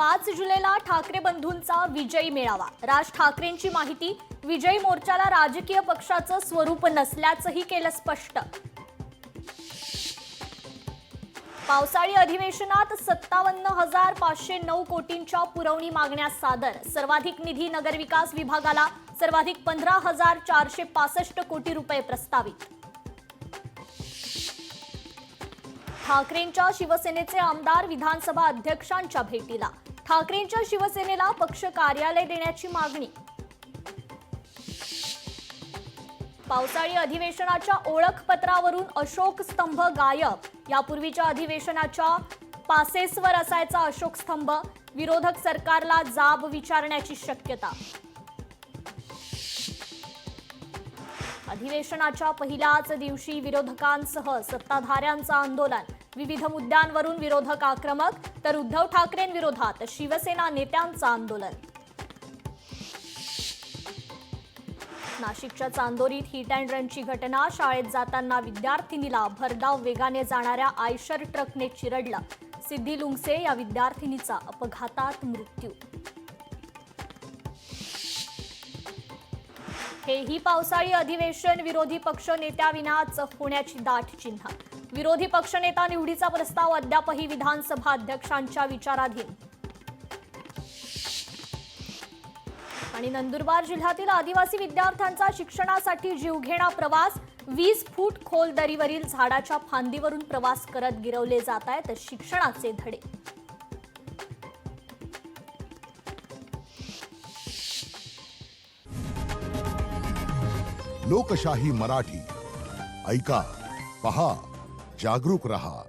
5 जुलैला ठाकरे बंधूंचा विजयी मेळावा। राज ठाकरेंची माहिती, विजयी मोर्चाला राजकीय पक्षाचं स्वरूप नसल्याचंही केलं स्पष्ट। पावसाळी अधिवेशनात 57,509 कोटींच्या पुरवणी मागण्या सादर। सर्वाधिक निधी नगरविकास विभागाला, सर्वाधिक 15,465 कोटी रुपये प्रस्तावित। ठाकरेंच्या शिवसेनेचे आमदार विधानसभा अध्यक्षांच्या भेटीला, ठाकरेंच्या शिवसेनेला पक्ष कार्यालय देण्याची मागणी। पावसाळी अधिवेशनाच्या ओळखपत्रावरून अशोक स्तंभ गायब। यापूर्वीच्या अधिवेशनाच्या पासेसवर असायचा अशोक स्तंभ, विरोधक सरकारला जाब विचारण्याची शक्यता। अधिवेशनाच्या पहिल्याच दिवशी विरोधकांसह सत्ताधाऱ्यांचं आंदोलन। विविध मुद्द्यांवरून विरोधक आक्रमक, तर उद्धव ठाकरेंविरोधात शिवसेना नेत्यांचं आंदोलन। नाशिकच्या चांदोरीत हिट अँड रनची घटना। शाळेत जाताना विद्यार्थिनीला भरधाव वेगाने जाणाऱ्या आयशर ट्रकने चिरडलं। सिद्धी लुंगसे या विद्यार्थिनीचा अपघातात मृत्यू। हेही पावसाळी अधिवेशन विरोधी पक्ष नेत्याविनाच होण्याची दाट चिन्ह। विरोधी पक्षनेता निवडीचा प्रस्ताव अद्यापही विधानसभा अध्यक्षांच्या विचाराधीन। आणि नंदुरबार जिल्ह्यातील आदिवासी विद्यार्थ्यांचा शिक्षणासाठी जीवघेणा प्रवास। 20 फूट खोल दरीवरील झाडाच्या फांदीवरून प्रवास करत गिरवले जात आहेत शिक्षणाचे धडे। लोकशाही मराठी ऐका, पहा, जागरूक रहा।